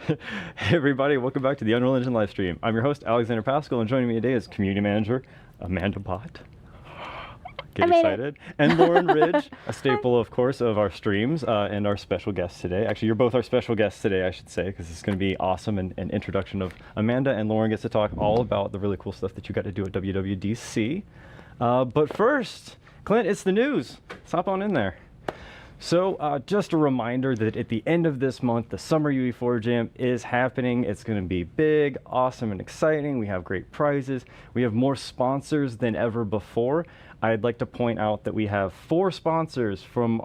Hey everybody, welcome back to the Unreal Engine livestream. I'm your host, Alexander Pascal, and joining me today is community manager, Amanda Bott. Get excited. And Lauren Ridge, a staple, of course, of our streams, and our special guest today. Actually, you're both our special guests today, I should say, because it's going to be awesome, and an introduction of Amanda, and Lauren gets to talk all about the really cool stuff that you got to do at WWDC. But first, Clint, it's the news. Let's hop on in there. So just a reminder that at the end of this month, the Summer UE4 Jam is happening. It's going to be big, awesome, and exciting. We have great prizes. We have more sponsors than ever before. I'd like to point out that we have 4 sponsors from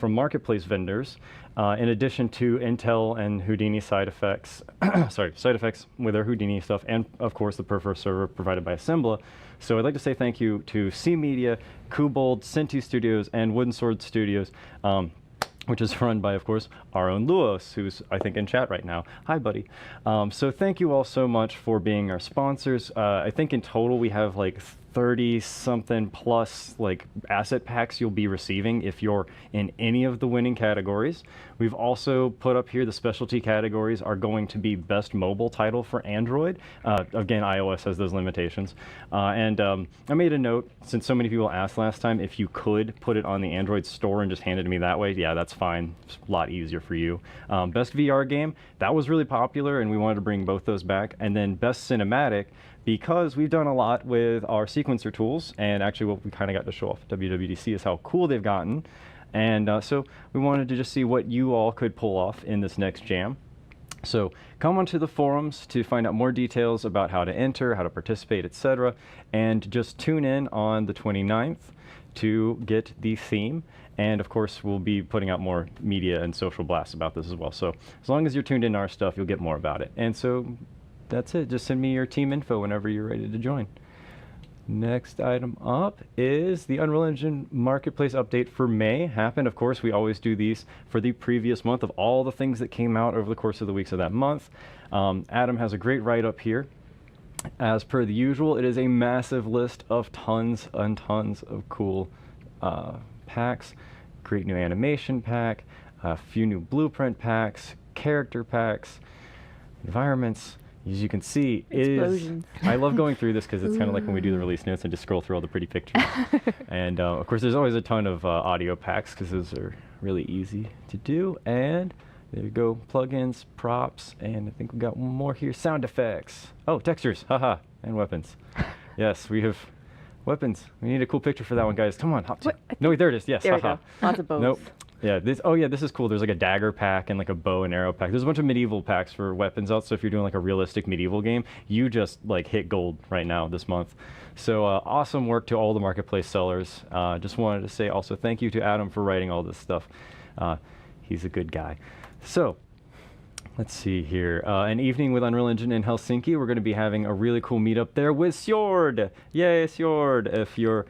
marketplace vendors, in addition to Intel and Houdini side effects, side effects with our Houdini stuff, and of course the Perfor server provided by Assembla. So I'd like to say thank you to C Media, Kubold, Sentu Studios, and Wooden Sword Studios, which is run by, of course, our own Luos, who's, I think, in chat right now. Hi, buddy. So thank you all so much for being our sponsors. I think in total we have like 30-something plus like asset packs you'll be receiving if you're in any of the winning categories. We've also put up here the specialty categories are going to be best mobile title for Android. Again, iOS has those limitations. I made a note, since so many people asked last time, if you could put it on the Android store and just hand it to me that way. Yeah, that's fine. It's a lot easier for you. Best VR game, that was really popular, and we wanted to bring both those back. And then best cinematic, because we've done a lot with our sequencer tools, and actually what we kind of got to show off at WWDC is how cool they've gotten. And so we wanted to just see what you all could pull off in this next jam. So come onto the forums to find out more details about how to enter, how to participate, etc. And just tune in on the 29th to get the theme. And of course, we'll be putting out more media and social blasts about this as well. So as long as you're tuned in our stuff, you'll get more about it. And so that's it. Just send me your team info whenever you're ready to join. Next item up is the Unreal Engine Marketplace update for May. Happened, of course, we always do these for the previous month of all the things that came out over the course of the weeks of that month. Adam has a great write-up here. As per the usual, it is a massive list of tons and tons of cool packs. Great new animation pack, a few new blueprint packs, character packs, environments. As you can see, I love going through this because it's kind of like when we do the release notes and just scroll through all the pretty pictures. And of course, there's always a ton of audio packs because those are really easy to do. And there you go, plugins, props, and I think we got one more here, sound effects. Oh, textures, haha, and weapons. Yes, we have weapons. We need a cool picture for that one, guys. Come on, hop to. No, wait, there it is. Yes, there haha. We go. Lots of bows. Nope. Yeah, this is cool. There's like a dagger pack and like a bow and arrow pack. There's a bunch of medieval packs for weapons out, so if you're doing like a realistic medieval game, you just like hit gold right now this month. So awesome work to all the marketplace sellers. Just wanted to say also thank you to Adam for writing all this stuff. He's a good guy. So let's see here. An evening with Unreal Engine in Helsinki. We're going to be having a really cool meetup there with Sjord. Yay, Sjord! If you're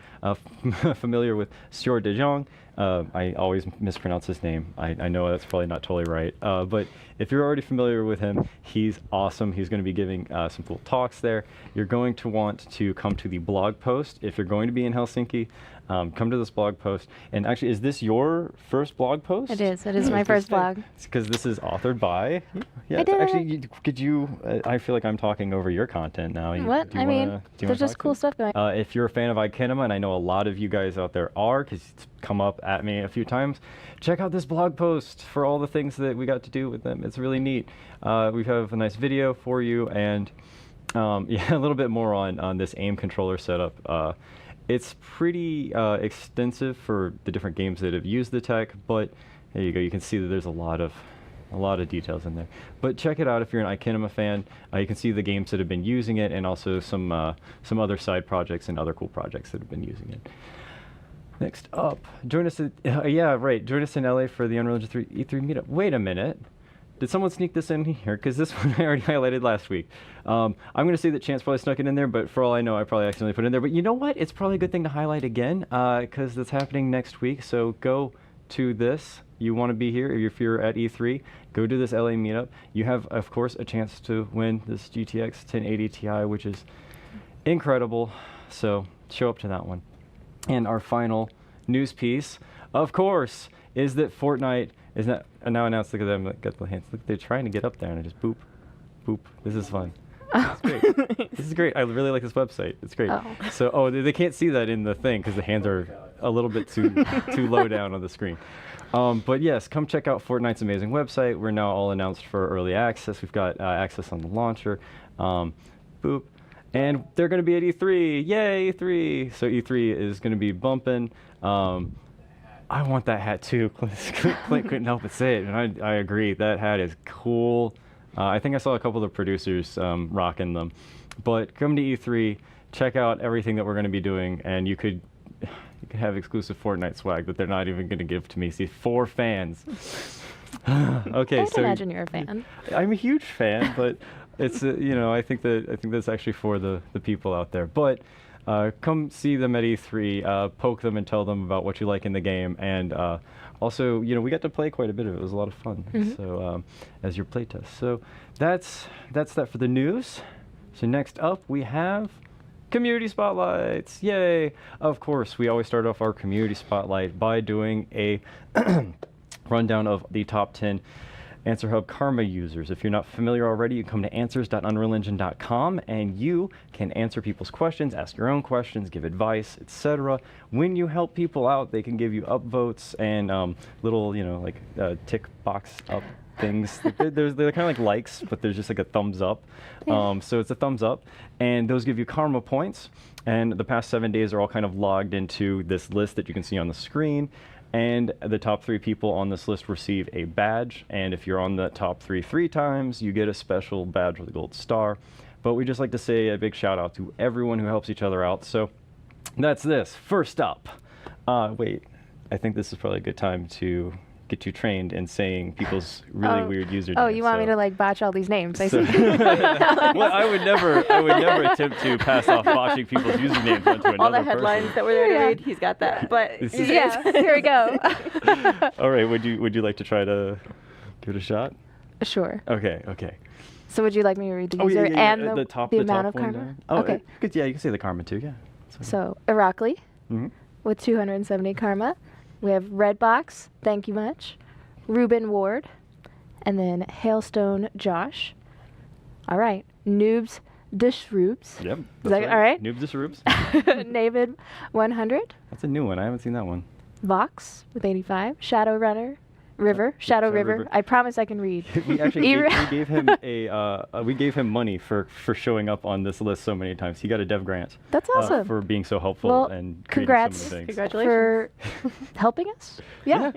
familiar with Sjord de Jong, I always mispronounce his name. I know that's probably not totally right. But if you're already familiar with him, he's awesome. He's going to be giving some cool talks there. You're going to want to come to the blog post. If you're going to be in Helsinki, come to this blog post. And actually, is this your first blog post? It is. It is my first blog. It's because this is authored by. Yeah. I did. Actually, could you? I feel like I'm talking over your content now. What? I mean, there's just cool stuff going. If you're a fan of iKinema, and I know a lot of you guys out there are, because it's come up at me a few times, check out this blog post for all the things that we got to do with them. It's really neat. We have a nice video for you, and yeah, a little bit more on this AIM controller setup. It's pretty extensive for the different games that have used the tech, but there you go. You can see that there's a lot of details in there. But check it out if you're an iKinema fan. You can see the games that have been using it, and also some other side projects and other cool projects that have been using it. Next up, join us at, join us in LA for the Unreal Engine 3 E3 meetup. Wait a minute. Did someone sneak this in here? Because this one I already highlighted last week. I'm going to say that Chance probably snuck it in there, but for all I know, I probably accidentally put it in there. But you know what? It's probably a good thing to highlight again, because it's happening next week. So go to this. You want to be here. If you're at E3, go to this LA meetup. You have, of course, a chance to win this GTX 1080 Ti, which is incredible. So show up to that one. And our final news piece, of course, is that Fortnite is not now announced. Look at them, got the hands. Look, they're trying to get up there, and I just boop, boop. This is fun. This is great. This is great. I really like this website. It's great. Oh. So, they can't see that in the thing because the hands are a little bit too low down on the screen. But yes, come check out Fortnite's amazing website. We're now all announced for early access. We've got access on the launcher. Boop. And they're going to be at E3. Yay, E3. So E3 is going to be bumping. I want that hat too. Clint couldn't help but say it, and I agree. That hat is cool. I think I saw a couple of the producers rocking them. But come to E3, check out everything that we're going to be doing, and you could have exclusive Fortnite swag that they're not even going to give to me. See, 4 fans. Okay, I can imagine you're a fan. I'm a huge fan, but it's I think that's actually for the people out there. But come see them at E3, poke them and tell them about what you like in the game, and also, we got to play quite a bit of it. It was a lot of fun. Mm-hmm. So as your playtest. So that's that for the news. So next up we have community spotlights. Yay! Of course, we always start off our community spotlight by doing a rundown of the top 10 Answer Hub Karma users. If you're not familiar already, you can come to answers.unrealengine.com and you can answer people's questions, ask your own questions, give advice, etc. When you help people out, they can give you upvotes and little, tick box up things. They're kind of like likes, but there's just like a thumbs up. Yeah. So it's a thumbs up, and those give you karma points. And the past 7 days are all kind of logged into this list that you can see on the screen. And the top 3 people on this list receive a badge. And if you're on the top 3 times, you get a special badge with a gold star. But we just like to say a big shout out to everyone who helps each other out. So that's this. First up, wait, I think this is probably a good time to get you trained in saying people's really weird usernames. Oh, you want me to botch all these names? I see. Well, I would never attempt to pass off botching people's usernames onto another all the headlines person. that were there to read, he's got that. But yeah, here we go. All right, would you like to try to give it a shot? Sure. Okay. So would you like me to read the user and the amount of karma? Down. Oh, okay. You can say the karma too. Yeah. So Irakli Mm-hmm. with 270 karma. We have Redbox, thank you much. Ruben Ward, and then Hailstone Josh. All right, Noobs Dishroops. Yep. Is that all right? Noobs Dishroops. Navid 100. That's a new one. I haven't seen that one. Vox with 85. Shadowrunner. Shadow River. I promise I can read. We actually gave him we gave him money for showing up on this list so many times. He got a dev grant. That's awesome. For being so helpful well, and creating congrats so many things. for helping us. Yeah.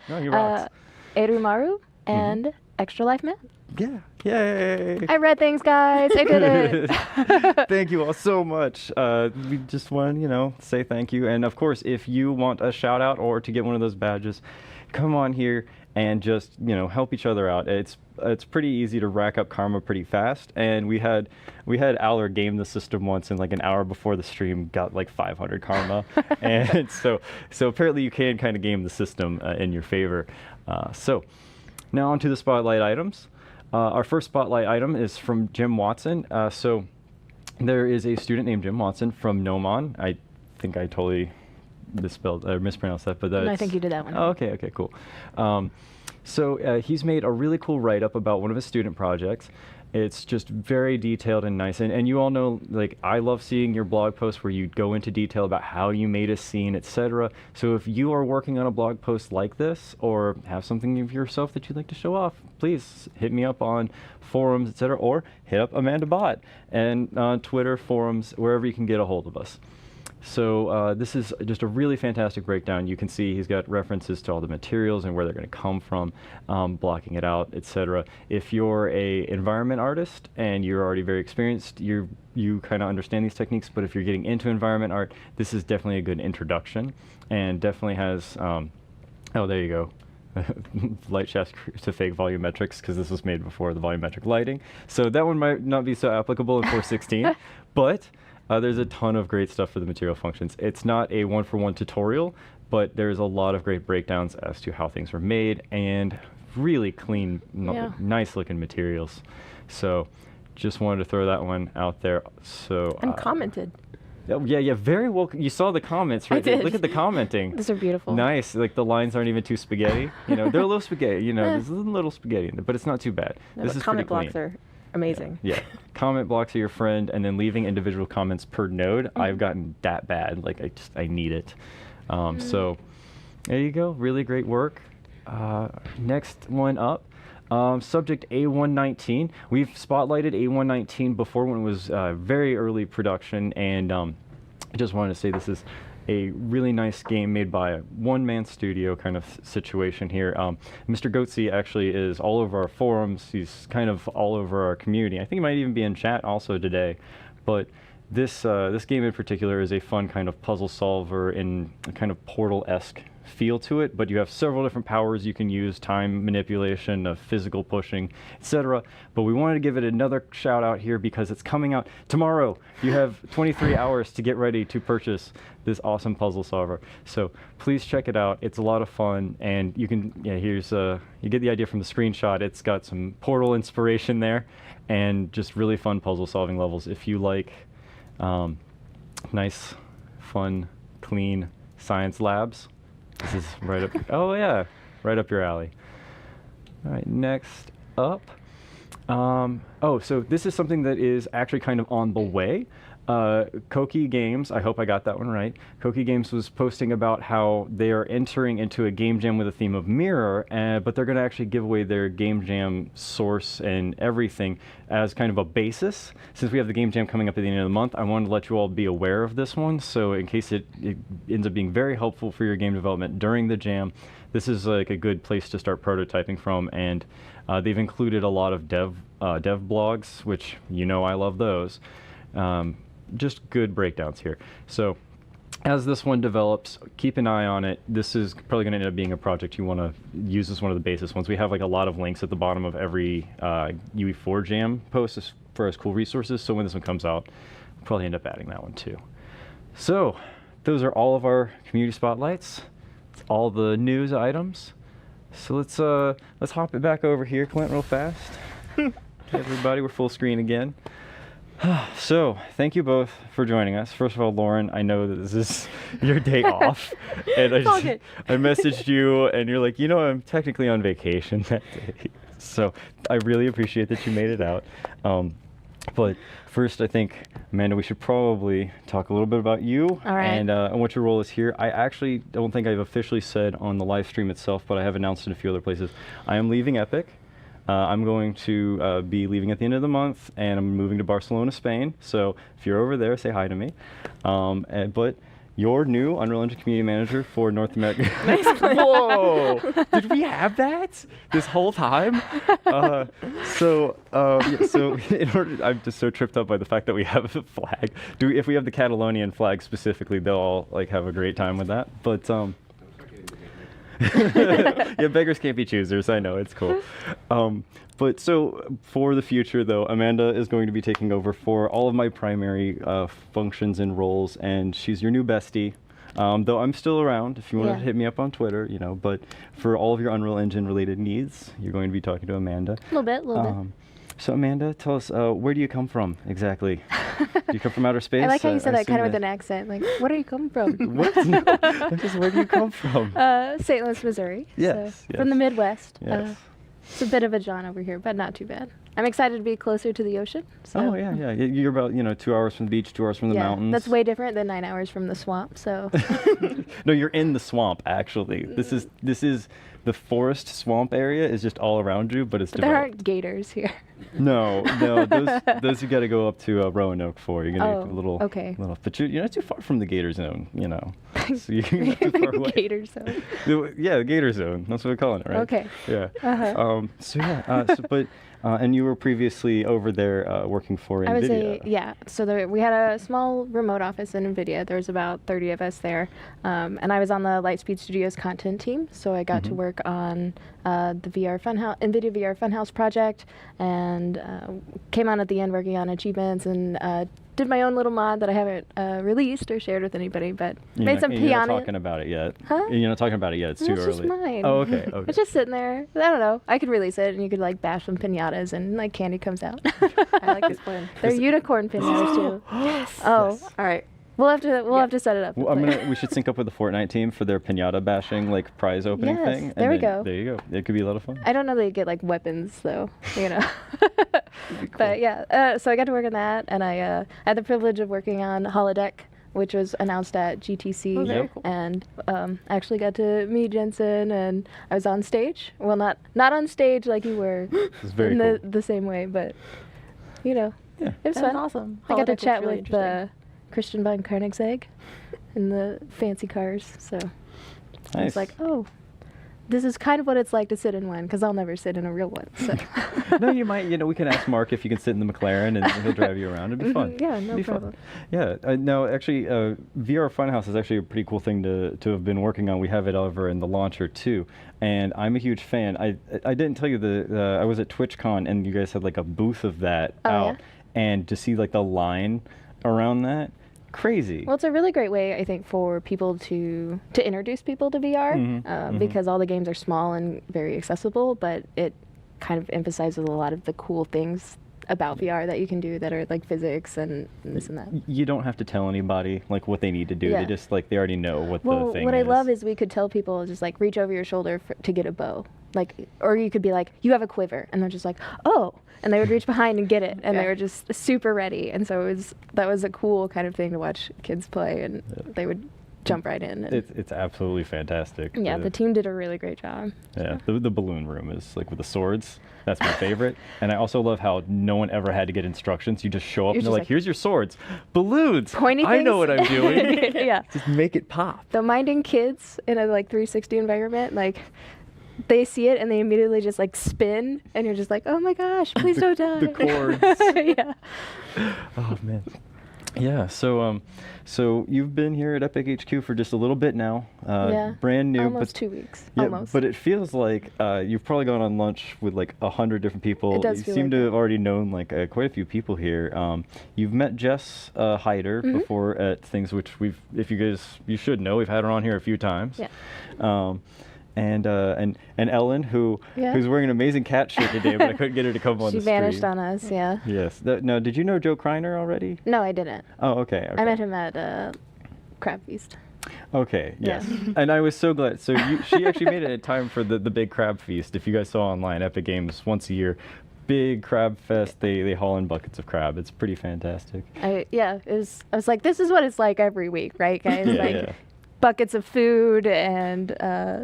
No, he rocks. Erumaru and Extra Life Man. Yeah. Yay. I read things, guys. I did it. Thank you all so much. We just want to, say thank you. And of course, if you want a shout out or to get one of those badges, come on here and just help each other out. It's pretty easy to rack up karma pretty fast, and we had Aller game the system once, and like an hour before the stream got like 500 karma, and so apparently you can kind of game the system in your favor. So now on to the spotlight items. Our first spotlight item is from Jim Watson. So there is a student named Jim Watson from Nomon. I think I totally misspelled or mispronounced that, but No, I think you did that one. Oh, okay, cool. So he's made a really cool write-up about one of his student projects. It's just very detailed and nice. And you all know, I love seeing your blog posts where you go into detail about how you made a scene, etc. So if you are working on a blog post like this or have something of yourself that you'd like to show off, please hit me up on forums, etc. Or hit up Amanda Bott and Twitter, forums, wherever you can get a hold of us. So this is just a really fantastic breakdown. You can see he's got references to all the materials and where they're going to come from, blocking it out, etc. If you're a environment artist and you're already very experienced, you kind of understand these techniques. But if you're getting into environment art, this is definitely a good introduction, and definitely has. Oh, there you go. Light shafts to fake volumetrics, because this was made before the volumetric lighting. So that one might not be so applicable in 416, but. There's a ton of great stuff for the material functions. It's not a one-for-one tutorial, but there's a lot of great breakdowns as to how things were made and really clean, nice-looking materials. So just wanted to throw that one out there. So and commented. Oh, yeah, very well. You saw the comments, right? did. Look at the commenting. These are beautiful. Nice. Like the lines aren't even too spaghetti. They're a little spaghetti. There's a little spaghetti in there, but it's not too bad. No, This but is comment pretty clean. blocks are amazing. Yeah. Comment blocks are your friend, and then leaving individual comments per node. I've gotten that bad. Like I need it. So there you go. Really great work. Next one up. Subject A119. We've spotlighted A119 before when it was very early production, and I just wanted to say this is a really nice game made by a one-man studio kind of situation here. Mr. Goatsy actually is all over our forums. He's kind of all over our community. I think he might even be in chat also today. But this game in particular is a fun kind of puzzle solver in a kind of Portal-esque feel to it, but you have several different powers you can use: time manipulation, physical pushing, etc. But we wanted to give it another shout out here because it's coming out tomorrow. You have 23 hours to get ready to purchase this awesome puzzle solver. So please check it out. It's a lot of fun, and you can, here's you get the idea from the screenshot. It's got some Portal inspiration there, and just really fun puzzle solving levels. If you like nice, fun, clean science labs, this is right up. Oh yeah, right up your alley. All right, next up. So this is something that is actually kind of on the way. Koki Games, I hope I got that one right. Koki Games was posting about how they are entering into a game jam with a theme of mirror, but they're going to actually give away their game jam source and everything as kind of a basis. Since we have the game jam coming up at the end of the month, I wanted to let you all be aware of this one, so in case it ends up being very helpful for your game development during the jam, this is like a good place to start prototyping from. And they've included a lot of dev blogs, which I love those. Just good breakdowns here. So as this one develops, keep an eye on it. This is probably going to end up being a project you want to use as one of the basis ones. We have like a lot of links at the bottom of every UE4 jam post as far as cool resources. So when this one comes out, we'll probably end up adding that one too. So those are all of our community spotlights. It's all the news items. So let's hop it back over here, Clint, real fast. Hey everybody, we're full screen again. So, thank you both for joining us. First of all, Lauren, I know that this is your day off, and I messaged you, and you're like, I'm technically on vacation that day. So, I really appreciate that you made it out. But first, I think, Amanda, we should probably talk a little bit about you and what your role is here. I actually don't think I've officially said on the live stream itself, but I have announced in a few other places. I am leaving Epic. I'm going to be leaving at the end of the month, and I'm moving to Barcelona, Spain. So if you're over there, say hi to me. But your new Unreal Engine Community Manager for North America. Whoa! Did we have that this whole time? So in order, I'm just so tripped up by the fact that we have a flag. If we have the Catalonian flag specifically, they'll all have a great time with that. But yeah, beggars can't be choosers. I know, it's cool. But so for the future, though, Amanda is going to be taking over for all of my primary functions and roles, and she's your new bestie. Though I'm still around if you want to hit me up on Twitter, But for all of your Unreal Engine related needs, you're going to be talking to Amanda. A little bit. So Amanda, tell us, where do you come from exactly? Do you come from outer space? I like how you said that kind of with an accent. Like, where do you come from? What? No, just where do you come from? St. Louis, Missouri. Yes, so from the Midwest. Yes. It's a bit of a jaunt over here, but not too bad. I'm excited to be closer to the ocean. So. Oh, yeah. You're about, 2 hours from the beach, 2 hours from the mountains. That's way different than 9 hours from the swamp, so. No, you're in the swamp, actually. This is the forest swamp area is just all around you, but it's developed. There aren't gators here. No, those you got to go up to Roanoke for. You're gonna get a little, but you're not too far from the gator zone, So you're not too far away. Gator zone. Yeah, the gator zone. That's what we're calling it, right? Okay. Yeah. And you were previously over there working for NVIDIA. So we had a small remote office in NVIDIA. There was about 30 of us there. And I was on the Lightspeed Studios content team. So I got to work on the NVIDIA VR Funhouse project, and came on at the end working on achievements, and did my own little mod that I haven't released or shared with anybody, but made some You're not talking about it yet. Huh? You're not talking about it yet. It's too early. It's just mine. Oh, okay. It's just sitting there. I don't know. I could release it, and you could bash some pinatas, and candy comes out. I like this plan. They're unicorn pinatas too. Yes. Oh. Yes. All right. We'll have to set it up. Well, we should sync up with the Fortnite team for their pinata bashing like prize opening Yes, thing. there we then- go. There you go. It could be a lot of fun. I don't know they get like weapons though, you know. Cool. But yeah, so I got to work on that, and I had the privilege of working on Holodeck, which was announced at GTC, Oh, very Yep. cool. and actually got to meet Jensen, and I was on stage. Well, not on stage like you were It's very in cool. the same way, but you know, Yeah. it was That fun. was awesome. I got to Holodeck looks chat really with interesting. Christian von Koenigsegg in the fancy cars, so I Nice. was like, oh, this is kind of what it's like to sit in one, because I'll never sit in a real one. So. No, you might. We can ask Mark if you can sit in the McLaren and he'll drive you around. It'd be fun. Yeah, no It'd be fun. problem. Yeah. No, actually, VR Funhouse is actually a pretty cool thing to have been working on. We have it over in the launcher too, and I'm a huge fan. I didn't tell you I was at TwitchCon and you guys had like a booth of that Oh, out, yeah? and to see like the line around that, crazy. Well, it's a really great way, I think, for people to introduce people to VR, Mhm. because all the games are small and very accessible, but it kind of emphasizes a lot of the cool things about VR that you can do that are like physics and this and that. You don't have to tell anybody like what they need to do. Yeah. They just like they already know what Well, the thing what is. I love is we could tell people just like reach over your shoulder to get a bow, like, or you could be like, you have a quiver, and they're just like, oh, and they would reach behind and get it, and Yeah. they were just super ready, and so that was a cool kind of thing to watch kids play, and they would jump right in. And It's absolutely fantastic. yeah, the team did a really great job. Yeah, the balloon room is like with the swords. That's my favorite. And I also love how no one ever had to get instructions. You just show up You're and they're just like, like, here's your swords. Balloons. Pointy I know things? what I'm doing. Yeah. Just make it pop. The minding kids in a like 360 environment, like they see it and they immediately just like spin, and you're just like, oh my gosh, please don't die. The chords. Yeah. Oh man. Yeah, so you've been here at Epic HQ for just a little bit now. Yeah. Brand new, Almost but 2 weeks. yeah, Almost. but it feels like you've probably gone on lunch with like 100 different people. It does You feel seem like to that. have already known like quite a few people here. You've met Jess Hyder Mm-hmm. before at things which you should know. We've had her on here a few times. Yeah. And Ellen, who's wearing an amazing cat shirt today, but I couldn't get her to come on She the stream. vanished on us, yeah. Yes. Now, did you know Joe Kreiner already? No, I didn't. Oh, okay. I met him at Crab Feast. Okay, Yeah. yes. And I was so glad. So she actually made it in time for the big crab feast. If you guys saw online, Epic Games once a year, big crab fest. They haul in buckets of crab. It's pretty fantastic. I was like, this is what it's like every week, right, guys? Yeah, like yeah. buckets of food and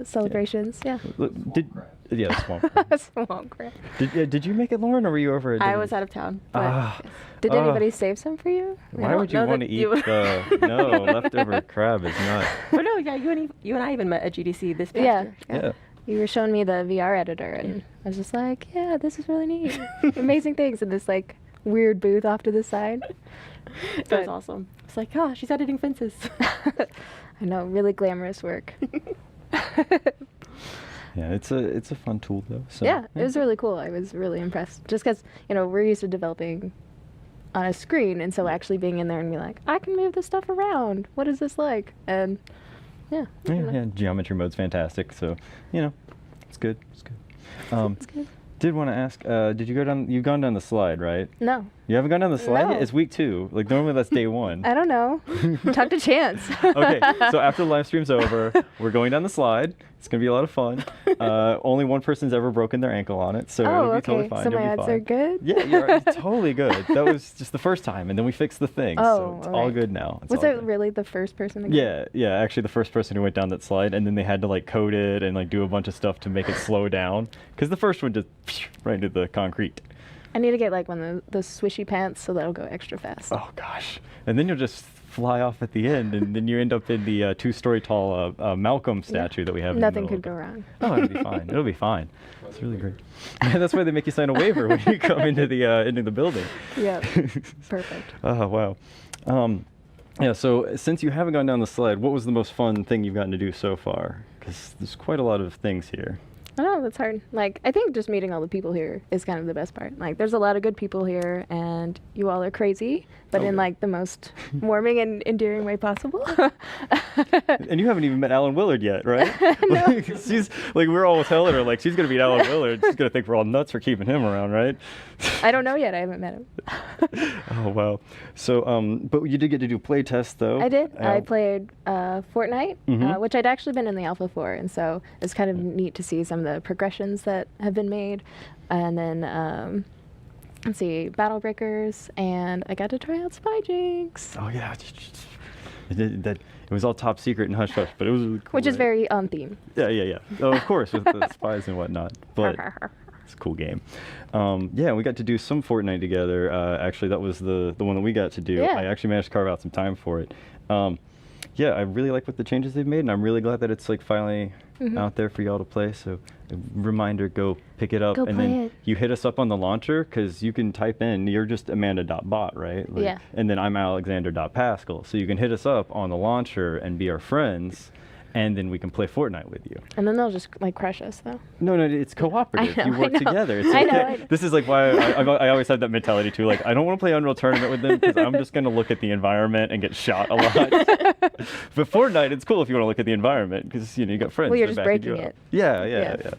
celebrations. Yeah. Look, swamp crab. Swamp crab. Did you make it, Lauren, or were you over at I dinner? was out of town. But Ah, Did Ah. anybody save some for you? why don't would you know want to that eat you- the leftover crab is not. but no, yeah, you and I even met at GDC this past Yeah. year. Yeah. You were showing me the VR editor, and I was just like, yeah, this is really neat. Amazing things in this like weird booth off to the side. It was But- awesome. It's like, oh, she's editing fences. I know, really glamorous work. Yeah, it's a fun tool though. So, Yeah, it was really cool. I was really impressed. Just because, we're used to developing on a screen, and so actually being in there and be like, I can move this stuff around. What is this like? And yeah. I don't know. Yeah, geometry mode's fantastic. So, it's good. It's good. It's good. Did want to ask, did you go down? You've gone down the slide, right? No, You haven't gone down the slide yet? No. It's week 2. Like normally that's day 1. I don't know. Talk to Chance. Okay, so after the live stream's over, we're going down the slide. It's gonna be a lot of fun. Only one person's ever broken their ankle on it, so Oh, it'll be okay. totally fine. So You'll my be odds fine. are good? Yeah, you're totally good. That was just the first time, and then we fixed the thing, so Oh, it's all all right. good now. It's Was all it good. really the first person to go? Yeah, actually the first person who went down that slide, and then they had to like code it and like do a bunch of stuff to make it slow down, because the first one just right into the concrete. I need to get like one of the swishy pants so that'll go extra fast. Oh gosh, and then you'll just fly off at the end, and then you end up in the 2-story tall Malcolm statue that we have. Nothing in the could middle go of it. wrong. Oh, it'll be fine. It'll be fine. It's really great. That's why they make you sign a waiver when you come into the building. Yeah. Perfect. Oh wow. Yeah. So since you haven't gone down the slide, what was the most fun thing you've gotten to do so far? Because there's quite a lot of things here. I don't know, that's hard. Like, I think just meeting all the people here is kind of the best part. Like, there's a lot of good people here, and you all are crazy, but in Okay. like the most warming and endearing way possible. And you haven't even met Alan Willard yet, right? Like, she's like, we're all telling her like she's gonna meet Alan Willard. She's gonna think we're all nuts for keeping him around, right? I don't know yet. I haven't met him. Oh wow. So but you did get to do play tests though. I did. I played Fortnite, Mhm. which I'd actually been in the alpha for, and so it's kind of neat to see some of the progressions that have been made. And then, let's see, Battle Breakers, and I got to try out Spy Jinx, Oh yeah. It was all top secret and hush hush, but it was really cool. which is right? very on theme. Yeah. Oh, of course, with the spies and whatnot. But it's a cool game. Yeah, we got to do some Fortnite together. Actually, that was the one that we got to do. Yeah. I actually managed to carve out some time for it. Yeah, I really like what the changes they've made, and I'm really glad that it's like finally out there for y'all to play. So, a reminder: go pick it up, Go and play then it. you hit us up on the launcher because you can type in. You're just Amanda.bot, right? Like, Yeah. And then I'm Alexander.Pascal. So you can hit us up on the launcher and be our friends, and then we can play Fortnite with you. And then they'll just like crush us, though. No, it's cooperative. I know, You work I know. together. It's I okay. know, I know. This is like why I always had that mentality too. Like, I don't want to play Unreal Tournament with them because I'm just going to look at the environment and get shot a lot. But Fortnite, it's cool if you want to look at the environment because you got friends. Well, you're that just are backing you breaking up. it.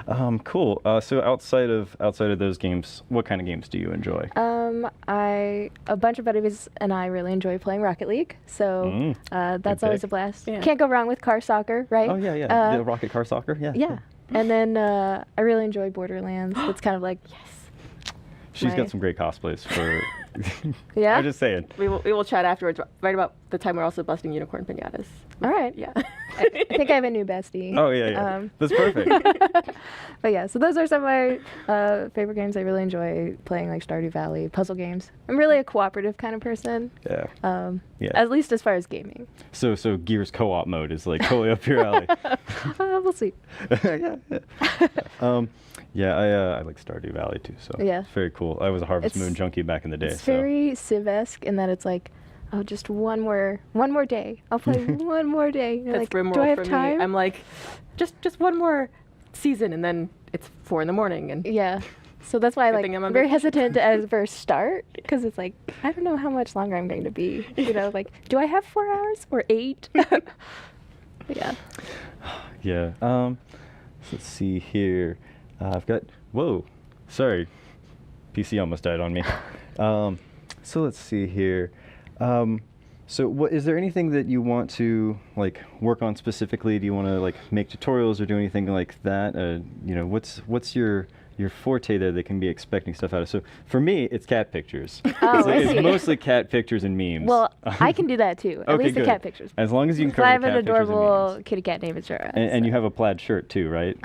Yeah. Cool. So outside of those games, what kind of games do you enjoy? A bunch of buddies and I really enjoy playing Rocket League, so that's Good always pick. a blast. Yeah. Can't go wrong with car soccer, right? Oh yeah. The Rocket Car Soccer. Yeah. Yeah. And then I really enjoy Borderlands. It's kind of like, She's Right. got some great cosplays for. Yeah? I'm just saying. We will chat afterwards, right about the time we're also busting unicorn pinatas. all right. Yeah. I think I have a new bestie. Oh yeah. That's perfect. But yeah, so those are some of my favorite games. I really enjoy playing like Stardew Valley, puzzle games. I'm really a cooperative kind of person, Yeah. Yeah. at least as far as gaming. So Gears co-op mode is like totally up your alley. We'll see. Yeah. I like Stardew Valley too. So Yeah. it's very cool. I was a Harvest It's- Moon junkie back in the day. It's so very Civ-esque in that it's like, oh, just one more day. I'll play one more day. You're That's like, RimWorld do I have for time? me. I'm like, just one more season, and then it's 4 in the morning, and Yeah. So that's why Good like thing I'm on very vacation. hesitant at first start because it's like I don't know how much longer I'm going to be. Like do I have 4 hours or 8? But yeah. Yeah. So let's see here. I've got. Whoa. Sorry. PC almost died on me. So let's see here. So what is there anything that you want to like work on specifically? Do you want to like make tutorials or do anything like that? What's your forte there that can be expecting stuff out of? So for me, it's cat pictures. Oh, I it's see. mostly cat pictures and memes. Well, I can do that too. At Okay, least the good. cat pictures. As long as you can 'Cause cover I have the an cat pictures and adorable memes. kitty cat named Zara. And you have a plaid shirt too, right?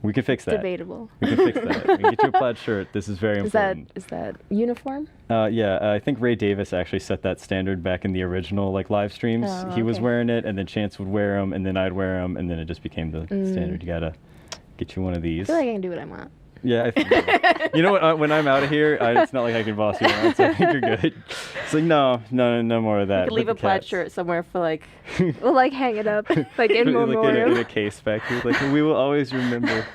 We can fix that. Debatable. We can fix that. We can get you a plaid shirt. This is very important. Is that uniform? Yeah, I think Ray Davis actually set that standard back in the original like live streams. Oh, He was okay. wearing it, and then Chance would wear them, and then I'd wear them, and then it just became the standard. You gotta get you one of I these. feel like I can do what I want. Yeah, you know what? When I'm out of here, it's not like I can boss you around, so I think you're good. It's like no more of that. you could leave But a the plaid cats. shirt somewhere for like. We'll like hang it up like in Like memoriam. in a case back here. Like we will always remember.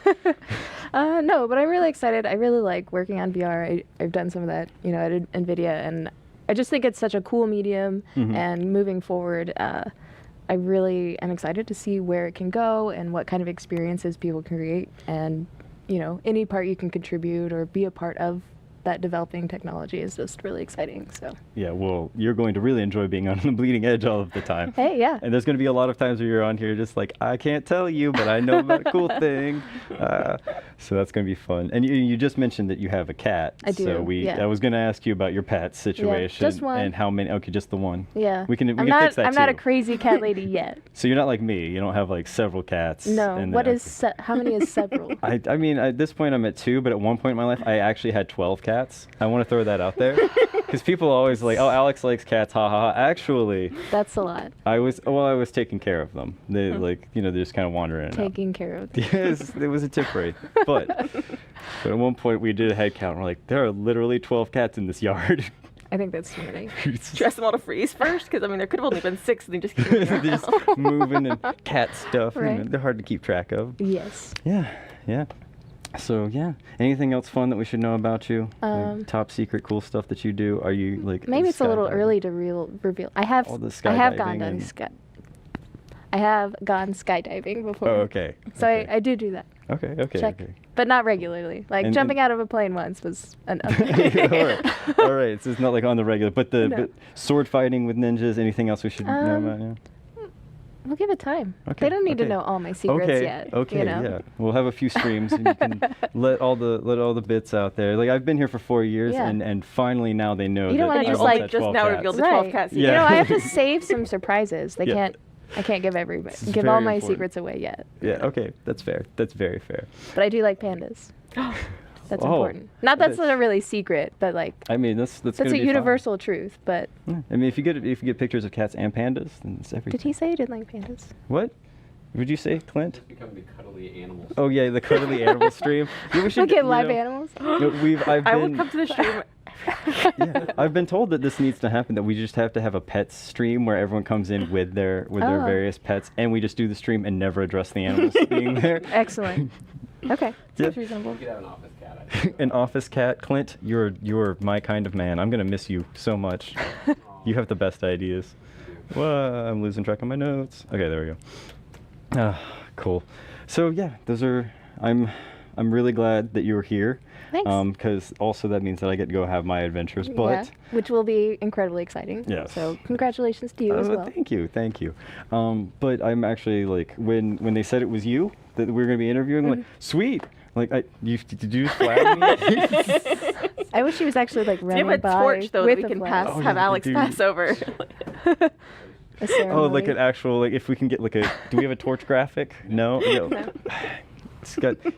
No, but I'm really excited. I really like working on VR. I've done some of that, at NVIDIA, and I just think it's such a cool medium. And moving forward, I really am excited to see where it can go and what kind of experiences people can create. And, any part you can contribute or be a part of that developing technology is just really exciting. So. Yeah, well, you're going to really enjoy being on the bleeding edge all of the time. Hey, yeah. And there's going to be a lot of times where you're on here just like, I can't tell you, but I know about a cool thing. So that's going to be fun. And you just mentioned that you have a cat. I do, So yeah. I was going to ask you about your pet situation. just one. And how many. Okay, just the one. Yeah. We can I'm fix that I'm not a too. crazy cat lady yet. So you're not like me. You don't have like several cats. No. and What then- is how many is several? I mean, at this point I'm at 2, but at one point in my life I actually had 12 cats. I want to throw that out there because people always like, oh, Alex likes cats, ha ha ha. Actually, That's a lot. I was taking care of them. They they're just kind of wandering in and out. Taking care of. Yes, it was a temporary. But at one point we did a head count. And we're like, there are literally 12 cats in this yard. I think that's too many. Dress them all to freeze first, because I mean there could have only been 6, and they just keep moving They're just around. moving and cat stuff. Right. They're hard to keep track of. Yes. Yeah. So yeah, anything else fun that we should know about you? Like, top secret cool stuff that you do? Are you like Maybe it's a little skydiving? early to reveal. I have All the I have skydiving and- I have gone skydiving before. Oh, okay. So okay. I do that. Okay. Okay. Check. Okay. But not regularly. Like And- jumping out of a plane once was enough. All right. All right. So it's not like on the regular, but the No. but sword fighting with ninjas. Anything else we should know about? Yeah. We'll give it time. Okay, They don't need to okay. know all my secrets Okay. yet. Okay. You know? Yeah. We'll have a few streams, and you can let all the bits out there. Like I've been here for 4 years, Yeah. and finally now they know You don't that wanna I And you just, won't like touch just 12 now cats. revealed the 12 Right. cats. Yeah. You know, I have to save some surprises. Yeah. I can't give everybody It's give all very my important. secrets away yet. Yeah. Okay. That's fair. That's very fair. But I do like pandas. That's Oh, important. Not that that's is- not really secret, but like I mean, that's that's gonna a be fun. universal truth. But Yeah. I mean, if you get pictures of cats and pandas, then it's everything. did he say he didn't like pandas? What? Would you say, Clint? Become the cuddly animals. Oh yeah, the cuddly animal stream. Yeah, we should Look at you live know, animals. you know, I've I been, will come to the stream. yeah, I've been told that this needs to happen. That we just have to have a pets stream where everyone comes in with their Oh. various pets, and we just do the stream and never address the animals being there. Excellent. Okay. Yeah. Seems reasonable. You could have an office cat. I think. An office cat, Clint. You're my kind of man. I'm gonna miss you so much. You have the best ideas. Well, I'm losing track of my notes. Okay, there we go. Cool. So yeah, those are. I'm really glad that you were here. Thanks. Because also that means that I get to go have my adventures. But yeah, which will be incredibly exciting. Yes. So congratulations to you as well. Thank you. But I'm actually like when they said it was you that we were gonna be interviewing, I'm like sweet. Like did you flag me? I wish he was actually like Do you running have a by torch though with that we a can flag. pass? Oh, Have yeah, Alex do. pass over. A Oh, ceremony. like an actual like if we can get like a do we have a torch graphic? No. No.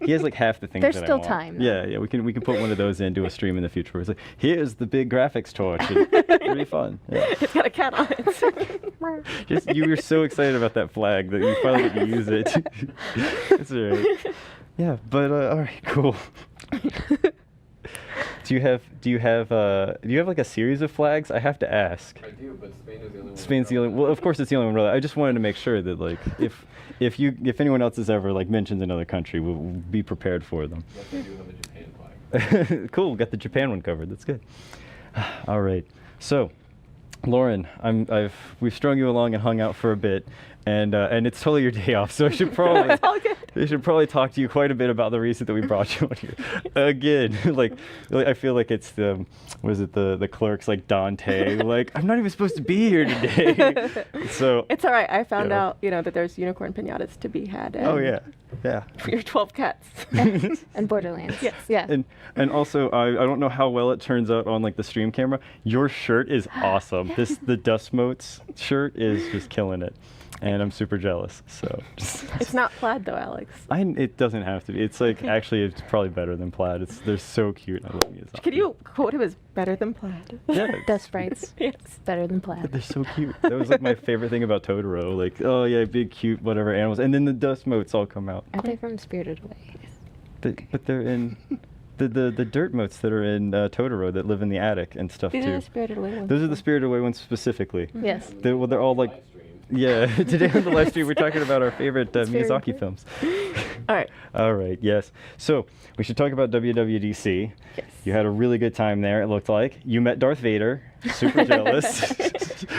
He has like half the things. There's that still I want. time, though. Yeah, we can put one of those into a stream in the future. Where it's like, here's the big graphics torch. It'll be fun. Yeah. It's got a cat on it. Just you were so excited about that flag that you finally get to use it. That's all right. Yeah, but all right, cool. Do you have like a series of flags? I have to ask. I do, but Spain is the only one. Spain's the only. Well, of course it's the only one. Really. I just wanted to make sure that like if anyone else has ever like mentioned another country, we'll be prepared for them. Yes, I do have a Japan flag. Cool. Got the Japan one covered. That's good. All right. So, Lauren, we've strung you along and hung out for a bit, and it's totally your day off. So I should probably. It's all good. They should probably talk to you quite a bit about the reason that we brought you on here again. like I feel like it's the the clerks like Dante. Like I'm not even supposed to be here today. So It's all right. I found Yeah. out, that there's unicorn pinatas to be had. oh yeah. For your 12 cats. and Borderlands. Yes. Yeah. And also I don't know how well it turns out on like the stream camera. Your shirt is awesome. The Dust Motes shirt is just killing it. And I'm super jealous. So It's not plaid though, Alex. it doesn't have to be. It's like actually it's probably better than plaid. They're so cute. I love these. Could you quote him as better than plaid? Yeah. Dust sprites. Yes. Better than plaid. They're so cute. That was like my favorite thing about Totoro. Like, oh yeah, big cute whatever animals, and then the dust motes all come out. Aren't they from Spirited Away? But they're in the dirt motes that are in Totoro that live in the attic and stuff These are too. the Spirited Away ones. Those are the Spirited Away ones specifically. Yes. They're all like. Live stream. Yeah, today on the live stream we're talking about our favorite That's very Miyazaki good. films. All right. All right, yes. So we should talk about WWDC. Yes. You had a really good time there, it looked like. You met Darth Vader. Super jealous.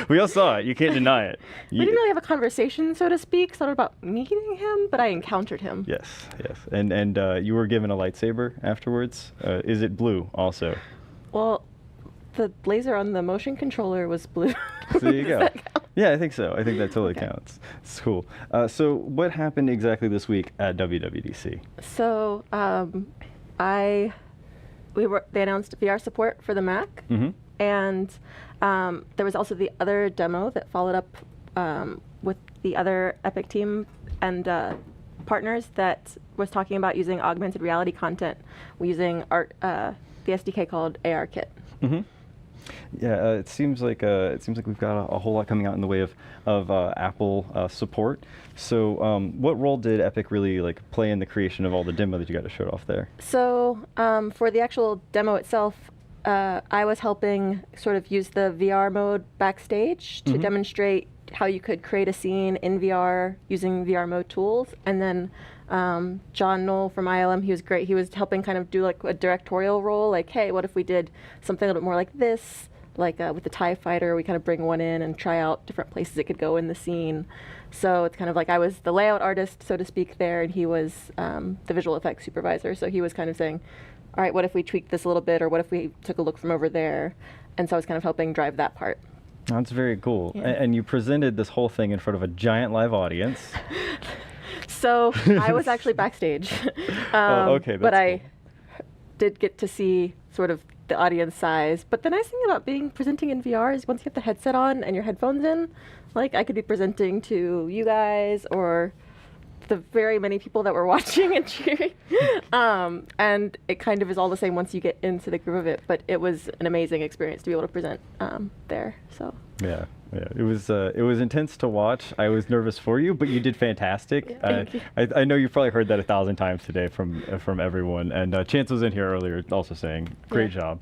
We all saw it. You can't deny it. We didn't really have a conversation, so to speak, sort of about meeting him, but I encountered him. Yes, yes. And you were given a lightsaber afterwards. Is it blue also? Well, the laser on the motion controller was blue. So there you Does go. that count? Yeah, I think so. I think that totally Okay. counts. It's cool. So what happened exactly this week at WWDC? So, they announced VR support for the Mac, Mm-hmm. and there was also the other demo that followed up with the other Epic team and partners that was talking about using augmented reality content using the SDK called ARKit. Mm-hmm. Yeah, it seems like we've got a whole lot coming out in the way of Apple support. So, what role did Epic really like play in the creation of all the demo that you got to show off there? So for the actual demo itself, I was helping sort of use the VR mode backstage to Mhm. demonstrate how you could create a scene in VR using VR mode tools. And then John Knoll from ILM, he was great. He was helping kind of do like a directorial role, like, hey, what if we did something a little bit more like this? Like with the TIE fighter, we kind of bring one in and try out different places it could go in the scene. So it's kind of like I was the layout artist, so to speak, there, and he was the visual effects supervisor. So he was kind of saying, all right, what if we tweaked this a little bit, or what if we took a look from over there? And so I was kind of helping drive that part. That's very cool. Yeah. And you presented this whole thing in front of a giant live audience. So I was actually backstage. Oh, okay, but that's I did get to see sort of the audience size. But the nice thing about presenting in VR is once you have the headset on and your headphones in, like I could be presenting to you guys or the very many people that were watching and cheering. And it kind of is all the same once you get into the groove of it. But it was an amazing experience to be able to present there. So. Yeah, it was intense to watch. I was nervous for you, but you did fantastic. Yeah, thank you. I know you've probably heard that 1,000 times today from everyone, and Chance was in here earlier also saying, great job.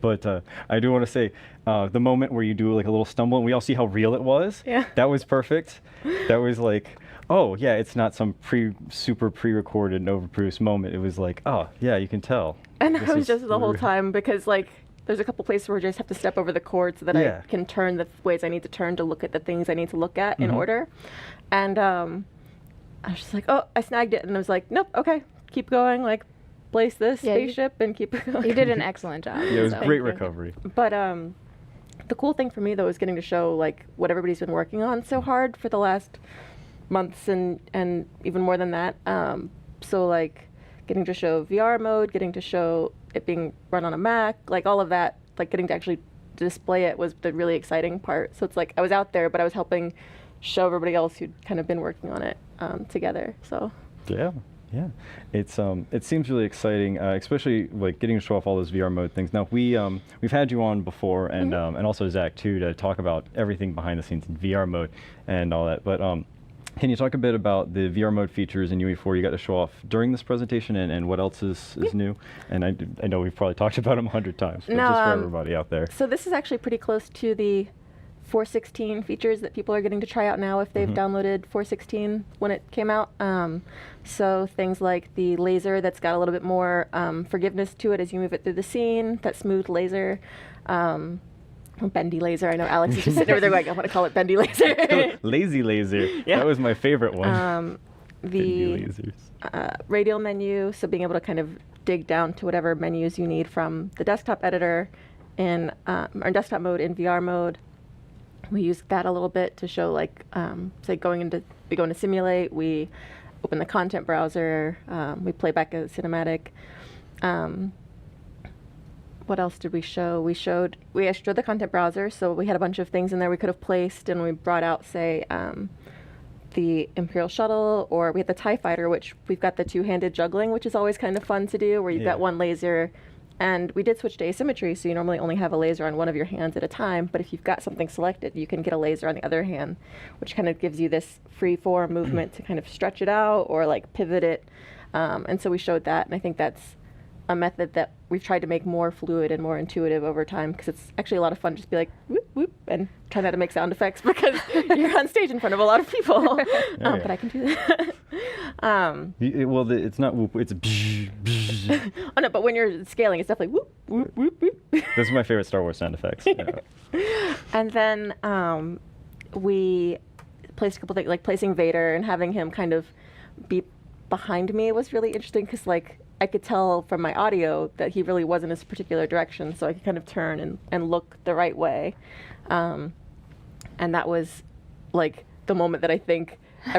But I do want to say, the moment where you do like a little stumble, and we all see how real it was. Yeah. That was perfect. That was like, oh yeah, it's not some super pre-recorded and overproduced moment. It was like, oh yeah, you can tell. And This I was is just the whole real. time because like there's a couple places where I just have to step over the cord so that Yeah. I can turn the ways I need to turn to look at the things I need to look at in Mhm. order. And I was just like, oh, I snagged it, and I was like, nope, okay, keep going, like place this Yeah, you- spaceship and keep going. You did an excellent job. Yeah, it was so. great you. recovery. But the cool thing for me though is getting to show like what everybody's been working on so hard for the last months and even more than that. So like getting to show VR mode, getting to show it being run on a Mac, like all of that, like getting to actually display it was the really exciting part. So it's like I was out there, but I was helping show everybody else who'd kind of been working on it together. So Yeah, it's it seems really exciting, especially like getting to show off all those VR mode things. Now we've had you on before, and and also Zach too, to talk about everything behind the scenes in VR mode and all that. But can you talk a bit about the VR mode features in UE4 you got to show off during this presentation, and what else is new? And I know we've probably talked about them 100 times, but No, just for everybody out there. So this is actually pretty close to the 4.16 features that people are getting to try out now if they've downloaded 4.16 when it came out. So things like the laser that's got a little bit more forgiveness to it as you move it through the scene, that smooth laser. Bendy laser. I know Alex is just sitting over there like, I want to call it bendy laser. Lazy laser. Yeah. That was my favorite one. Bendy The lasers. radial menu, so being able to kind of dig down to whatever menus you need from the desktop editor in or desktop mode in VR mode. We use that a little bit to show like, say we go into simulate, we open the content browser, we play back a cinematic. What else did we show? We showed the content browser, so we had a bunch of things in there we could have placed, and we brought out, say, the Imperial Shuttle, or we had the TIE Fighter, which we've got the two-handed juggling, which is always kind of fun to do, where you've got one laser. And we did switch to asymmetry, so you normally only have a laser on one of your hands at a time, but if you've got something selected, you can get a laser on the other hand, which kind of gives you this free-form movement to kind of stretch it out or like pivot it. And so we showed that, and I think that's a method that we've tried to make more fluid and more intuitive over time, because it's actually a lot of fun just to be like whoop whoop and try not to make sound effects because you're on stage in front of a lot of people. But I can do that. It's not whoop, it's bzz, bzz. Oh no, but when you're scaling, it's definitely whoop whoop whoop whoop. Those are my favorite Star Wars sound effects. Yeah. And then we placed a couple things, like placing Vader and having him kind of be behind me was really interesting, because like I could tell from my audio that he really wasn't in this particular direction, so I could kind of turn and look the right way. And that was like the moment that I think where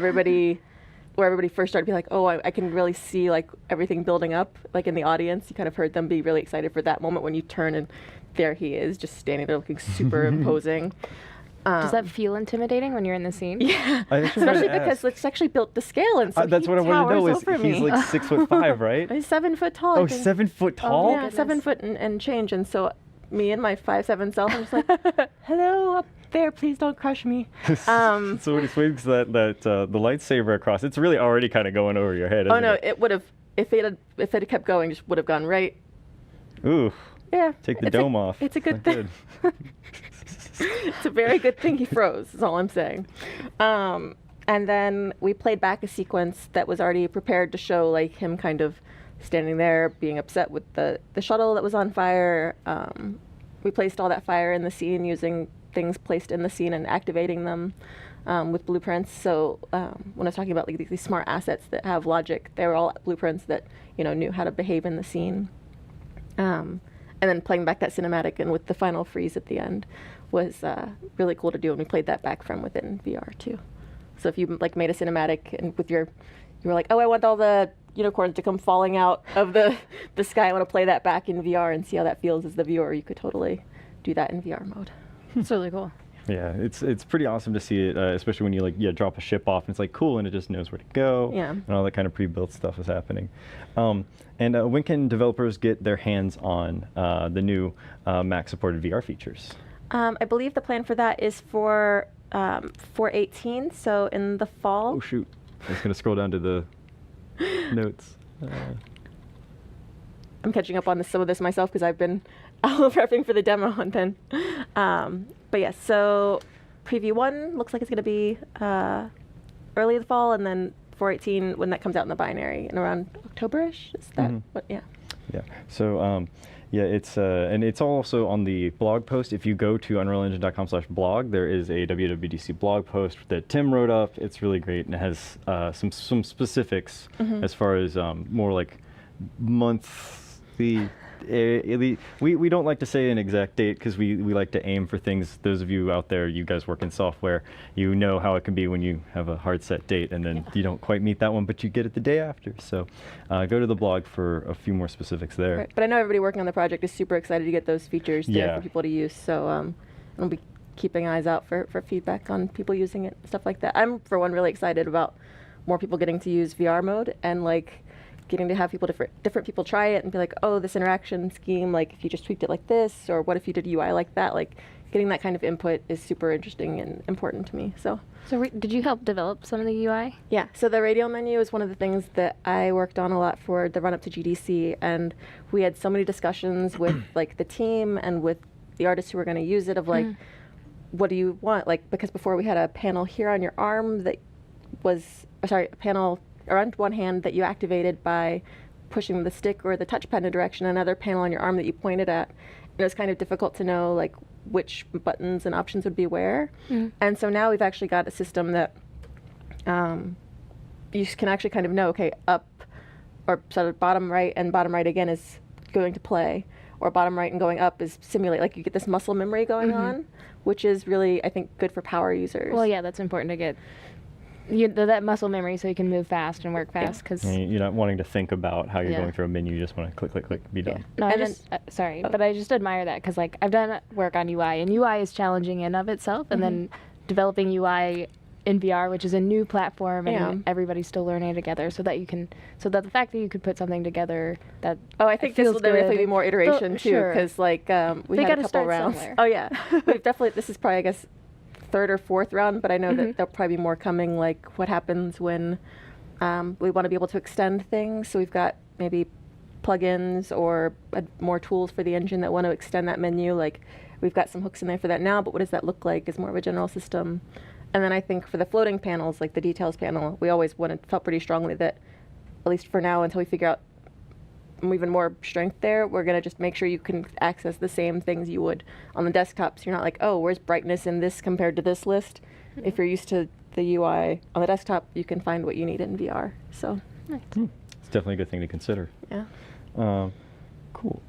everybody first started to be like, oh, I can really see like everything building up, like in the audience. You kind of heard them be really excited for that moment when you turn and there he is, just standing there looking super imposing. Does that feel intimidating when you're in the scene? Yeah, I actually wanted especially to because ask. it's actually built to scale, and so That's he what I want to know. towers Is over he's me. like 6'5", right? He's 7 foot tall. Oh, I think. 7 foot tall. Yeah, goodness. 7 foot and change. And so me and my 5'7" self, I'm just like, hello up there, please don't crush me. So when he swings the lightsaber across, it's really already kind of going over your head. Oh Isn't no, it? it would have, if it had kept going, just would have gone right. Ooh. Yeah. Take the it's dome off. It's a good Not thing. good. It's a very good thing he froze, is all I'm saying. And then we played back a sequence that was already prepared to show like him kind of standing there being upset with the shuttle that was on fire. We placed all that fire in the scene using things placed in the scene and activating them with blueprints. So when I was talking about like these smart assets that have logic, they were all blueprints that knew how to behave in the scene. And then playing back that cinematic and with the final freeze at the end was really cool to do, and we played that back from within VR too. So if you like made a cinematic and you were like, oh, I want all the unicorns to come falling out of the sky, I want to play that back in VR and see how that feels as the viewer, you could totally do that in VR mode. It's really cool. Yeah, it's pretty awesome to see it, especially when you drop a ship off and it's like cool and it just knows where to go. Yeah. And all that kind of pre-built stuff is happening. And when can developers get their hands on the new Mac-supported VR features? I believe the plan for that is for 4/18, so in the fall. Oh shoot! I was gonna scroll down to the notes. I'm catching up on some of this myself because I've been prepping for the demo and then. But yes, so preview 1 looks like it's going to be early in the fall, and then 4/18 when that comes out in the binary and around October-ish. Is that what? Yeah. Yeah. So yeah, it's and it's also on the blog post. If you go to unrealengine.com/blog, there is a WWDC blog post that Tim wrote up. It's really great, and it has some specifics as far as more like monthly. We don't like to say an exact date because we like to aim for things. Those of you out there, you guys work in software, you know how it can be when you have a hard set date and then you don't quite meet that one, but you get it the day after. So go to the blog for a few more specifics there. Right. But I know everybody working on the project is super excited to get those features there for people to use. So I'll be keeping eyes out for feedback on people using it, stuff like that. I'm, for one, really excited about more people getting to use VR mode and like getting to have different people try it and be like, oh, this interaction scheme, like if you just tweaked it like this, or what if you did UI like that? Like getting that kind of input is super interesting and important to me. So did you help develop some of the UI? Yeah, so the radial menu is one of the things that I worked on a lot for the run up to GDC, and we had so many discussions with like the team and with the artists who were going to use it of like, what do you want? Like, because before we had a panel here on your arm that was, a panel around one hand that you activated by pushing the stick or the touchpad in a direction, another panel on your arm that you pointed at. And it was kind of difficult to know like which buttons and options would be where. And so now we've actually got a system that you can actually kind of know, okay, up or sort of bottom right and bottom right again is going to play, or bottom right and going up is simulate. Like you get this muscle memory going on, which is really, I think, good for power users. Well, yeah, that's important to get that muscle memory so you can move fast and work fast. Because you're not wanting to think about how you're going through a menu. You just want to click, click, click, be done. No, but I just admire that because like I've done work on UI, and UI is challenging in of itself, and then developing UI in VR, which is a new platform, and everybody's still learning together, so that the fact that you could put something together that I think this will definitely be more iteration too, because like we had a couple rounds. Somewhere. Oh yeah, we've definitely. This is probably, I guess, 3rd or 4th round, but I know that there'll probably be more coming, like what happens when we want to be able to extend things. So we've got maybe plugins or more tools for the engine that want to extend that menu. Like we've got some hooks in there for that now, but what does that look like as more of a general system? And then I think for the floating panels, like the details panel, we always felt pretty strongly that, at least for now, until we figure out even more strength there, we're going to just make sure you can access the same things you would on the desktop. So you're not like, oh, where's brightness in this compared to this list? If you're used to the UI on the desktop, you can find what you need in VR. So it's definitely a good thing to consider. Yeah. Cool.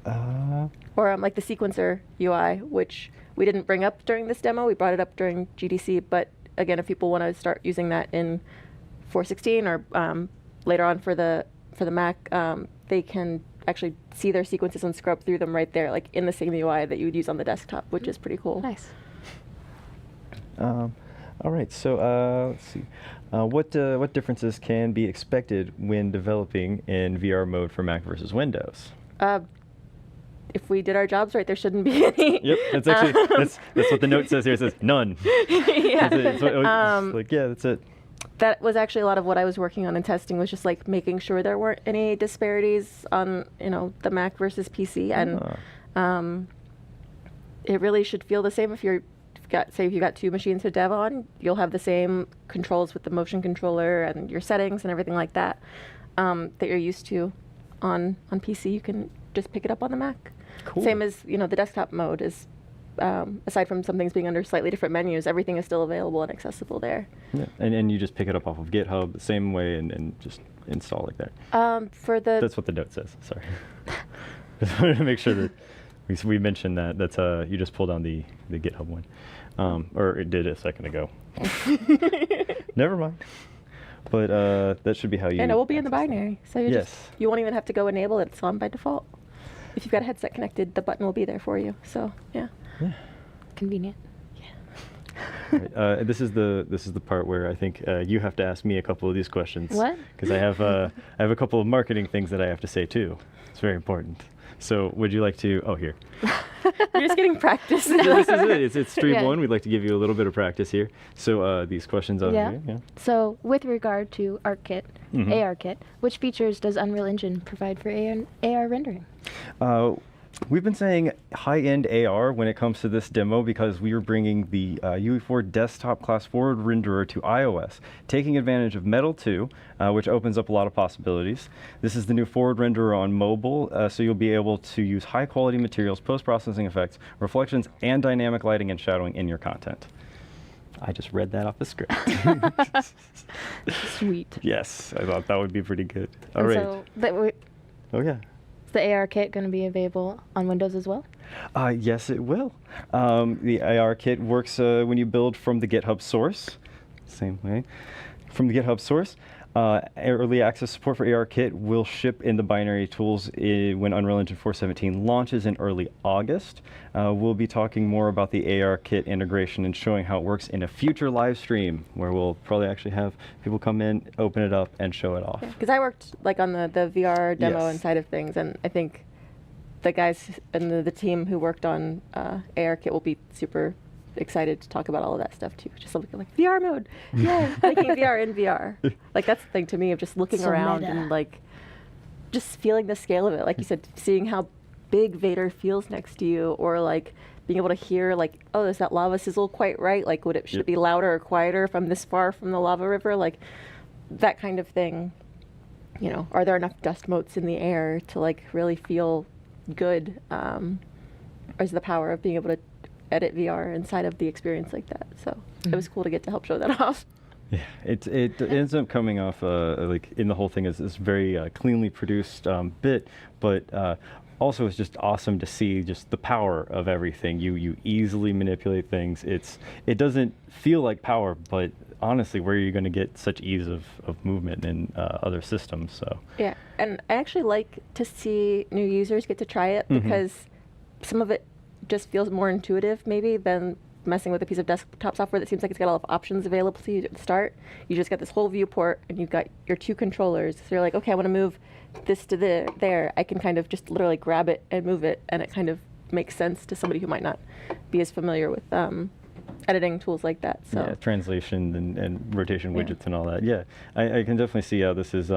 Or like the sequencer UI, which we didn't bring up during this demo. We brought it up during GDC. But again, if people want to start using that in 4.16 or later on for the Mac, they can actually see their sequences and scrub through them right there, like in the same UI that you would use on the desktop, which is pretty cool. Nice. All right, so let's see. What differences can be expected when developing in VR mode for Mac versus Windows? If we did our jobs right, there shouldn't be any. Yep, that's actually that's what the note says here. It says none. Yeah. It's like, yeah, that's it. That was actually a lot of what I was working on in testing, was just like making sure there weren't any disparities on the Mac versus PC, and it really should feel the same if you're say if you got 2 machines to dev on, you'll have the same controls with the motion controller and your settings and everything like that that you're used to on PC. You can just pick it up on the Mac. Cool. Same as the desktop mode is. Aside from some things being under slightly different menus, everything is still available and accessible there. Yeah, and you just pick it up off of GitHub the same way and just install it there. That's what the note says. Sorry. Just wanted to make sure that we mentioned that. That's you just pulled on the GitHub one, or it did a second ago. Never mind. But that should be how you. And it will be in the binary, so Yes. you won't even have to go enable it. It's on by default. If you've got a headset connected, the button will be there for you. So yeah. Yeah. Convenient. Right, this is the part where I think you have to ask me a couple of these questions. What? Because I have a couple of marketing things that I have to say too. It's very important. So would you like to? Oh, here. You're just getting practice. Yeah, this is it. It's stream Yeah. 1. We'd like to give you a little bit of practice here. So these questions on Yeah. here. Yeah. So with regard to ARKit, Mhm. ARKit, which features does Unreal Engine provide for AR rendering? We've been saying high-end AR when it comes to this demo because we are bringing the UE4 desktop class forward renderer to iOS, taking advantage of Metal 2, which opens up a lot of possibilities. This is the new forward renderer on mobile, so you'll be able to use high-quality materials, post-processing effects, reflections, and dynamic lighting and shadowing in your content. I just read that off the script. Sweet. Yes, I thought that would be pretty good. All And right. so Oh, yeah. is the ARKit going to be available on Windows as well? Yes, it will. The AR kit works when you build from the GitHub source. Same way. From the GitHub source. Early access support for AR kit will ship in the binary tools when Unreal Engine 4.17 launches in early August. We'll be talking more about the AR kit integration and showing how it works in a future live stream where we'll probably actually have people come in, open it up, and show it off. Because I worked on the VR demo Yes. and side of things, and I think the guys and the team who worked on ARKit will be super excited to talk about all of that stuff too. Just like VR mode, yeah, making VR in VR. Like that's the thing to me of just looking So around meta. and like just feeling the scale of it. Like you said, seeing how big Vader feels next to you, or like being able to hear like, oh, is that lava sizzle quite right? Like, should it be louder or quieter if I'm this far from the lava river? Like that kind of thing. Are there enough dust motes in the air to like really feel good? Is the power of being able to edit VR inside of the experience like that. So it was cool to get to help show that off. Yeah, it ends up coming off like in the whole thing is this very cleanly produced bit, but also it's just awesome to see just the power of everything. You easily manipulate things. It doesn't feel like power, but honestly, where are you going to get such ease of movement in other systems? So Yeah, and I actually like to see new users get to try it because some of it just feels more intuitive maybe than messing with a piece of desktop software that seems like it's got a lot of options available to you at the start. You just got this whole viewport and you've got your 2 controllers. So you're like, okay, I want to move this to there. I can kind of just literally grab it and move it, and it kind of makes sense to somebody who might not be as familiar with editing tools like that. So yeah, translation and rotation Yeah. widgets and all that. Yeah, I can definitely see how this is.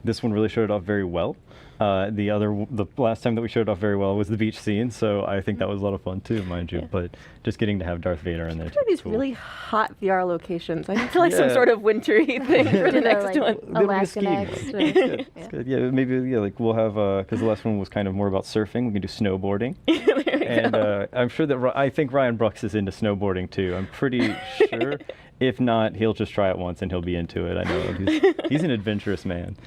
This one really showed it off very well. The last time that we showed it off very well was the beach scene, so I think that was a lot of fun too, mind you. Yeah. But just getting to have Darth Vader in there. What are these cool. really hot VR locations? I feel like some Yeah. sort of wintry thing for the Do the, next like, one. There'll be a Alaska skiing next. one. or- It's good. yeah. It's good. Yeah, maybe like we'll have because the last one was kind of more about surfing. We can do snowboarding, There we and go. I'm sure that I think Ryan Brooks is into snowboarding too. I'm pretty sure. If not, he'll just try it once and he'll be into it. I know he's an adventurous man.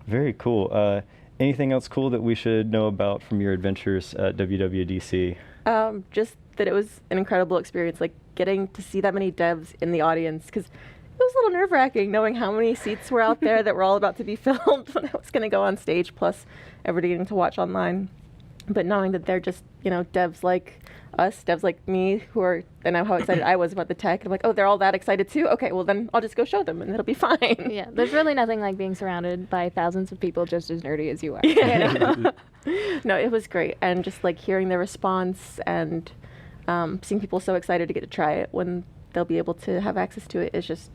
Very cool. Anything else cool that we should know about from your adventures at WWDC? Just that it was an incredible experience, like getting to see that many devs in the audience, because it was a little nerve-wracking knowing how many seats were out there that were all about to be filled when I was going to go on stage, plus everybody getting to watch online. But knowing that they're just, devs like us, devs like me, and how excited I was about the tech. And I'm like, oh, they're all that excited too? Okay, well then I'll just go show them and it'll be fine. Yeah, there's really nothing like being surrounded by thousands of people just as nerdy as you are. Yeah. No, it was great. And just like hearing their response and seeing people so excited to get to try it when they'll be able to have access to it is just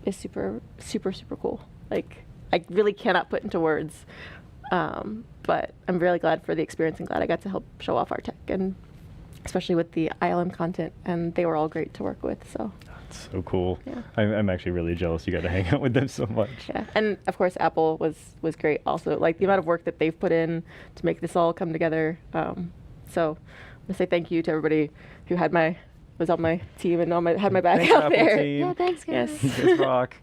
is super, super, super cool. Like, I really cannot put into words. But I'm really glad for the experience and glad I got to help show off our tech and especially with the ILM content, and they were all great to work with. So That's so cool. Yeah. I'm actually really jealous you got to hang out with them so much. yeah, and of course Apple was great also. Like the amount of work that they've put in to make this all come together. So I want to say thank you to everybody who was on my team and had my back Thanks, out Apple there. team. Yeah, thanks, guys. Yes. You guys rock.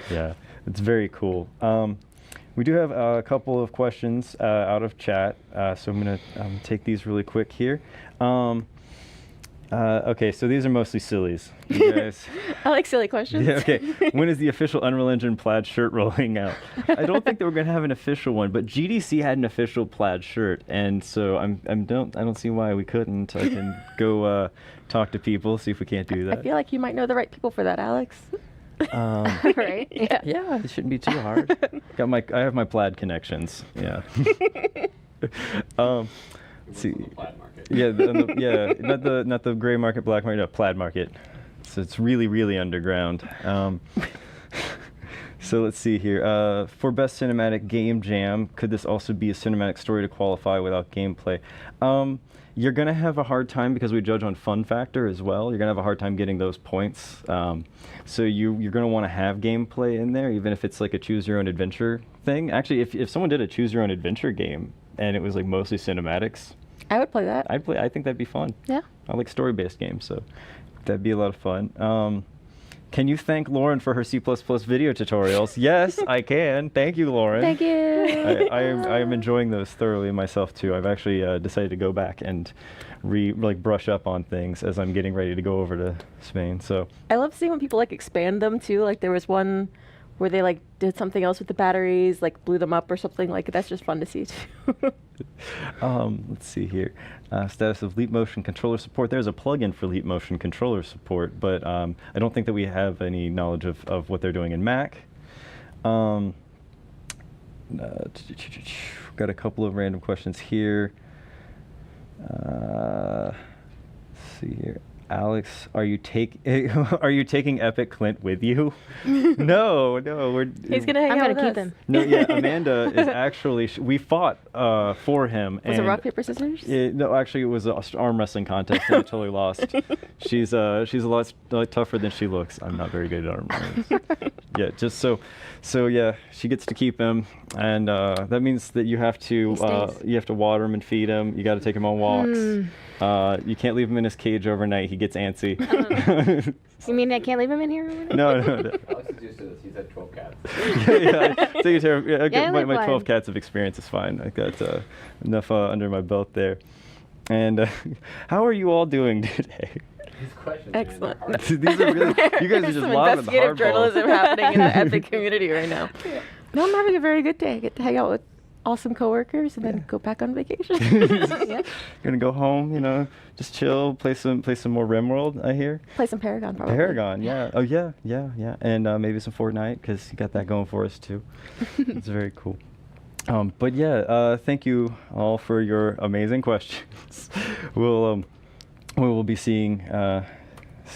Yeah, it's very cool. We do have a couple of questions out of chat, so I'm going to take these really quick here. Okay, so these are mostly sillies. You guys. I like silly questions. Yeah, okay. When is the official Unreal Engine plaid shirt rolling out? I don't think that we're going to have an official one, but GDC had an official plaid shirt, and so I don't see why we couldn't. I can go talk to people, see if we can't do that. I feel like you might know the right people for that, Alex. Right? Yeah. Yeah, it shouldn't be too hard. I have my plaid connections. Yeah. Let's see. From the plaid market. Yeah, not the gray market, black market, no, plaid market. So it's really, really underground. So let's see here. For best cinematic game jam, could this also be a cinematic story to qualify without gameplay? You're gonna have a hard time because we judge on fun factor as well. You're gonna have a hard time getting those points. So you're gonna want to have gameplay in there, even if it's like a choose your own adventure thing. Actually, if someone did a choose your own adventure game and it was like mostly cinematics, I would play that. I think that'd be fun. Yeah. I like story-based games, so that'd be a lot of fun. Can you thank Lauren for her C++ video tutorials? Yes, I can. Thank you, Lauren. Thank you. I am enjoying those thoroughly myself too. I've actually decided to go back and brush up on things as I'm getting ready to go over to Spain. So I love seeing when people like expand them too. Like there was one where they like did something else with the batteries, like blew them up or something. Like that's just fun to see too. let's see here. Status of Leap Motion controller support. There's a plugin for Leap Motion controller support, but I don't think that we have any knowledge of what they're doing in Mac. Got a couple of random questions here. Let's see here. Alex, are you taking Epic Clint with you? No, He's gonna hang I'm out gonna with keep us. him. No, yeah, Amanda is actually. We fought for him. Was it and rock paper scissors? no, actually, it was an arm wrestling contest, and I totally lost. She's a lot tougher than she looks. I'm not very good at arm wrestling. Yeah, just so yeah, she gets to keep him, and that means that you have to water him and feed him. You got to take him on walks. You can't leave him in his cage overnight. He gets antsy. You mean I can't leave him in here? No. Alex is used to this. He's had 12 cats. I like my 12 one. cats of experience is fine. I got enough under my belt there. And how are you all doing today? These questions. Excellent. Man, they're hard. These are really, you guys are There's just some lobbing the investigative hardballs. journalism happening in the Epic community right now. No, I'm having a very good day. I get to hang out with awesome coworkers and then go back on vacation. Yeah. Gonna go home, just chill, play some more RimWorld, I hear. Play some Paragon probably. Paragon, yeah. Oh yeah. And maybe some Fortnite, because you got that going for us too. It's very cool. But yeah, thank you all for your amazing questions. We will be seeing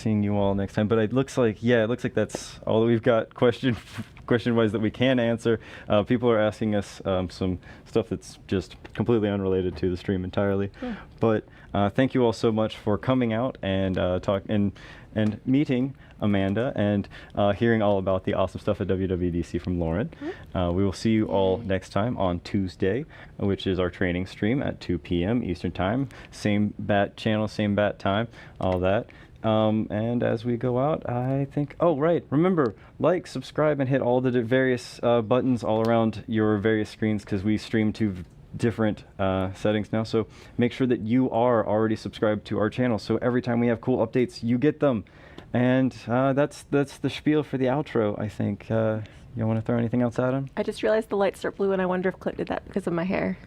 you all next time. But it looks like that's all that we've got question-wise that we can answer. People are asking us some stuff that's just completely unrelated to the stream entirely. Yeah. But thank you all so much for coming out and and meeting Amanda and hearing all about the awesome stuff at WWDC from Lauren. We will see you all next time on Tuesday, which is our training stream at 2 p.m. Eastern Time. Same bat channel, same bat time, all that. And as we go out, I think, remember, like, subscribe, and hit all the various buttons all around your various screens, because we stream to different settings now. So make sure that you are already subscribed to our channel, so every time we have cool updates, you get them. And that's the spiel for the outro, I think. You want to throw anything else at him? I just realized the lights are blue, and I wonder if Clint did that because of my hair.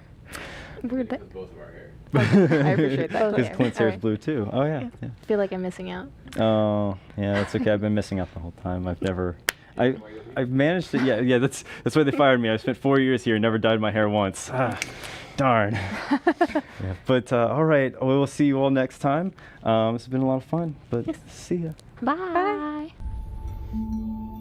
Weird. With both of our hair. I appreciate that. Okay. Because Clint's hair is Alright. blue too. Oh yeah. I feel like I'm missing out. Oh yeah, that's okay. I've been missing out the whole time. I've managed to. Yeah. That's why they fired me. I spent 4 years here, never dyed my hair once. Darn. Yeah, but all right, we will see you all next time. This has been a lot of fun. But see ya. Bye. Bye.